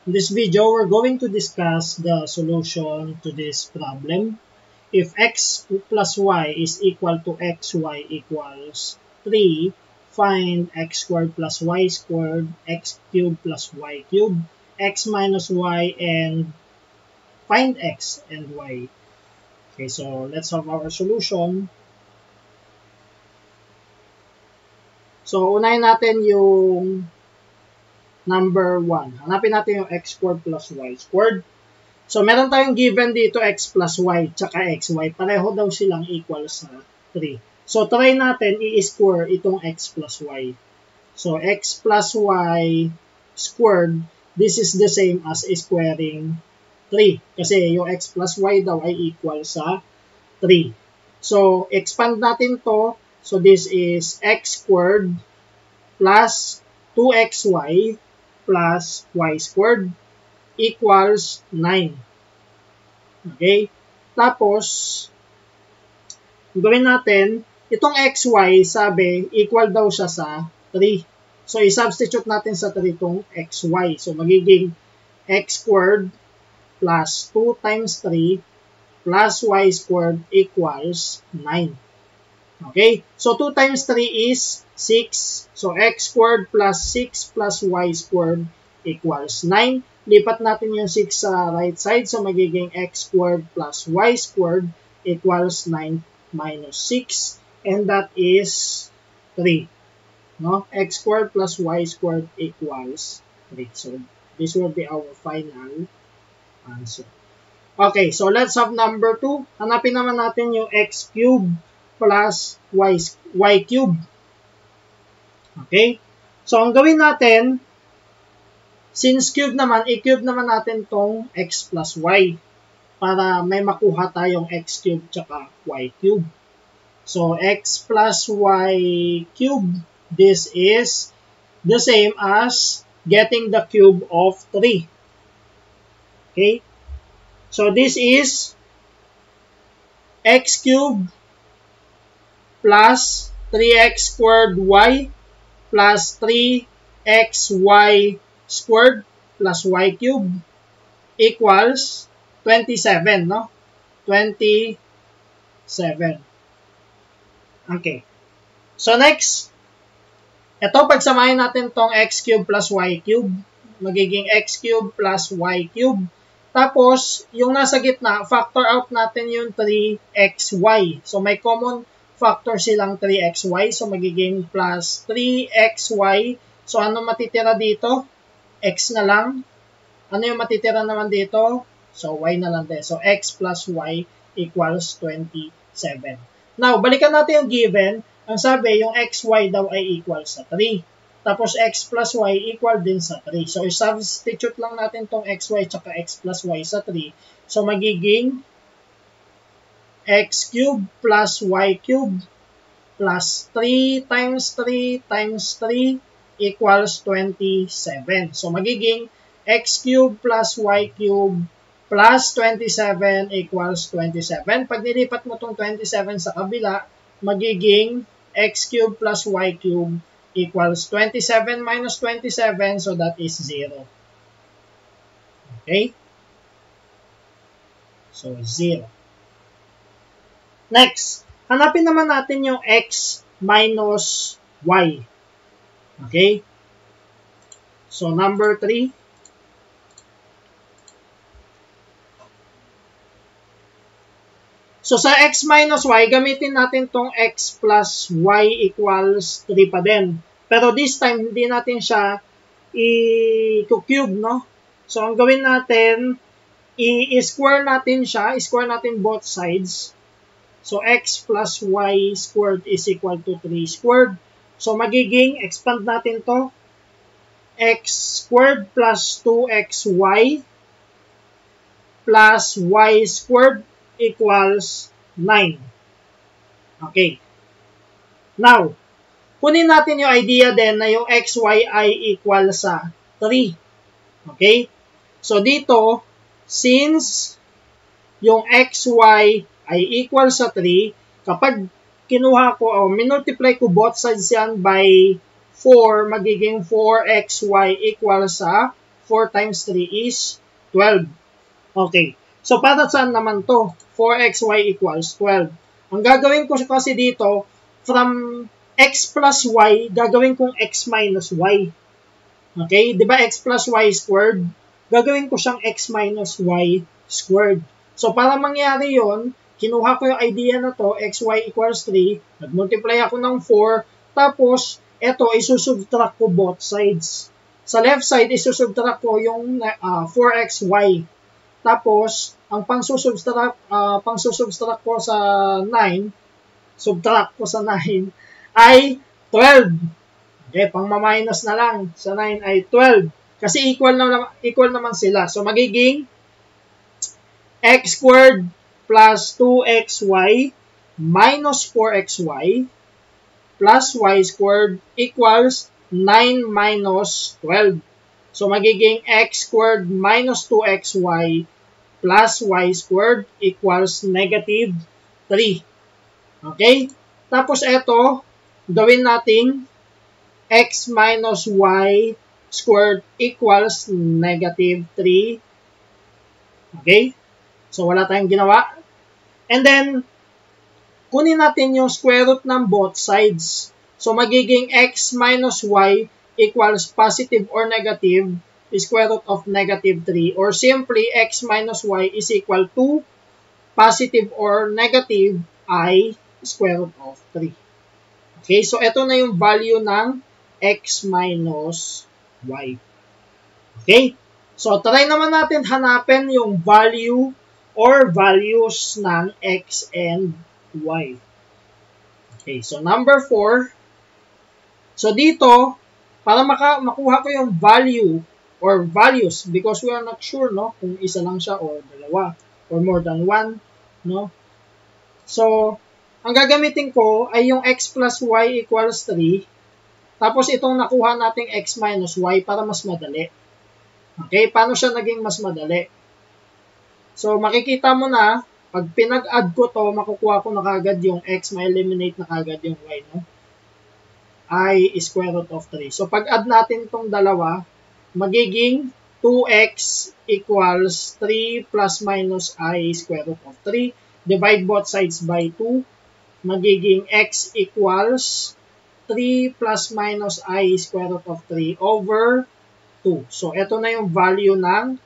In this video, we're going to discuss the solution to this problem. If x plus y is equal to xy equals 3, find x squared plus y squared, x cubed plus y cubed, x minus y, and find x and y. Okay, so let's have our solution. So, unahin natin yung number 1. Hanapin natin yung x squared plus y squared. So, meron tayong given dito x plus y tsaka xy. Pareho daw silang equal sa 3. So, try natin i-square itong x plus y. So, x plus y squared, this is the same as squaring 3. Kasi yung x plus y daw ay equal sa 3. So, expand natin to. So, this is x squared plus 2xy plus y squared equals 9. Okay? Tapos, gawin natin, itong xy, sabi, equal daw siya sa 3. So, i-substitute natin sa 3 itong xy. So, magiging x squared plus 2 times 3 plus y squared equals 9. Okay? So, 2 times 3 is 6. So, x squared plus 6 plus y squared equals 9. Lipat natin yung 6 sa right side. So, magiging x squared plus y squared equals 9 minus 6. And that is 3. No? X squared plus y squared equals 3. So, this will be our final answer. Okay, so let's have number 2. Hanapin naman natin yung x cubed plus y cubed. Okay? So, ang gawin natin, since cube naman, i-cube naman natin tong x plus y para may makuha tayong x cube tsaka y cube. So, x plus y cube, this is the same as getting the cube of 3. Okay? So, this is x cubed plus 3x squared y plus 3xy squared plus y cubed equals 27, no? 27. Okay. So, next, ito, pagsamahin natin tong x cubed plus y cubed. Magiging x cubed plus y cubed. Tapos, yung nasa gitna, factor out natin yung 3xy. So, may common factor silang 3xy. So, magiging plus 3xy. So, ano matitira dito? X na lang. Ano yung matitira naman dito? So, y na lang din. So, x plus y equals 27. Now, balikan natin yung given. Ang sabi, yung xy daw ay equal sa 3. Tapos, x plus y equal din sa 3. So, i-substitute lang natin tong xy tsaka x plus y sa 3. So, magiging x cubed plus y cubed plus 3 times 3 times 3 equals 27. So, magiging x cubed plus y cubed plus 27 equals 27. Pag nilipat mo itong 27 sa kabila, magiging x cubed plus y cubed equals 27 minus 27, so that is 0. Okay? So, 0. Next, hanapin naman natin yung x minus y. Okay? So, number 3. So, sa x minus y, gamitin natin tong x plus y equals 3 pa din. Pero this time, hindi natin siya i-cube, no? So, ang gawin natin, i-square natin siya, i-square natin both sides. So, x plus y squared is equal to 3 squared. So, magiging, expand natin to, x squared plus 2xy plus y squared equals 9. Okay. Now, kunin natin yung idea din na yung xy ay equal sa 3. Okay? So, dito, since yung xy ay equal sa 3, kapag kinuha ko o minultiply ko both sides yan by 4, magiging 4xy equal sa 4 times 3 is 12. Okay. So, para saan naman to? 4xy equals 12. Ang gagawin ko kasi dito, from x plus y, gagawin kong x minus y. Okay? Di ba x plus y squared? Gagawin ko siyang x minus y squared. So, para mangyari yon, kinuha ko yung idea na to, xy equals 3, nag-multiply ako ng 4, tapos, eto, isusubtract ko both sides. Sa left side, isusubtract ko yung 4xy. Tapos, ang pangsusubtract ko sa 9, subtract ko sa 9, ay 12. Okay, pang-minus na lang. Sa 9 ay 12. Kasi equal naman sila. So, magiging x squared plus 2xy minus 4xy plus y squared equals 9 minus 12. So, magiging x squared minus 2xy plus y squared equals negative 3. Okay? Tapos, ito, gawin natin x minus y squared equals negative 3. Okay? So, wala tayong ginawa. And then, kunin natin yung square root ng both sides. So, magiging x minus y equals positive or negative square root of negative 3. Or simply, x minus y is equal to positive or negative I square root of 3. Okay? So, ito na yung value ng x minus y. Okay? So, try naman natin hanapin yung value or values ng x and y. Okay, so number 4. So, dito, para makuha ko yung value or values, because we are not sure, no, kung isa lang siya or dalawa or more than one, no. So, ang gagamitin ko ay yung x plus y equals 3. Tapos, itong nakuha nating x minus y para mas madali. Okay, paano siya naging mas madali? So, makikita mo na, pag pinag-add ko to, makukuha ko na kagad yung x, ma-eliminate na kagad yung y, no? I is square root of 3. So, pag-add natin itong dalawa, magiging 2x equals 3 plus minus I square root of 3. Divide both sides by 2. Magiging x equals 3 plus minus I square root of 3 over 2. So, ito na yung value ng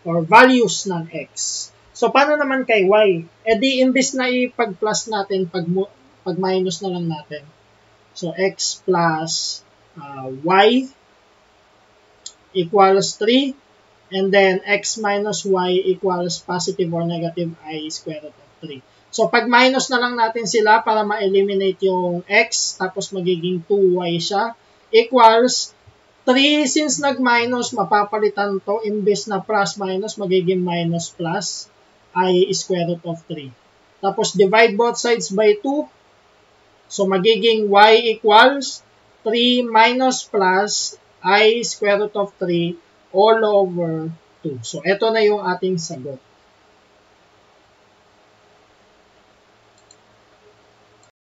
or values ng x. So, paano naman kay y? E di, imbis na ipag-plus natin, pag-minus na lang natin. So, x plus y equals 3. And then, x minus y equals positive or negative I square root of 3. So, pag-minus na lang natin sila para ma-eliminate yung x, tapos magiging 2y siya, equals 3, since nag-minus, mapapalitan to, imbes na plus-minus, magiging minus plus, I square root of 3. Tapos, divide both sides by 2. So, magiging y equals 3 minus plus, I square root of 3 all over 2. So, ito na yung ating sagot.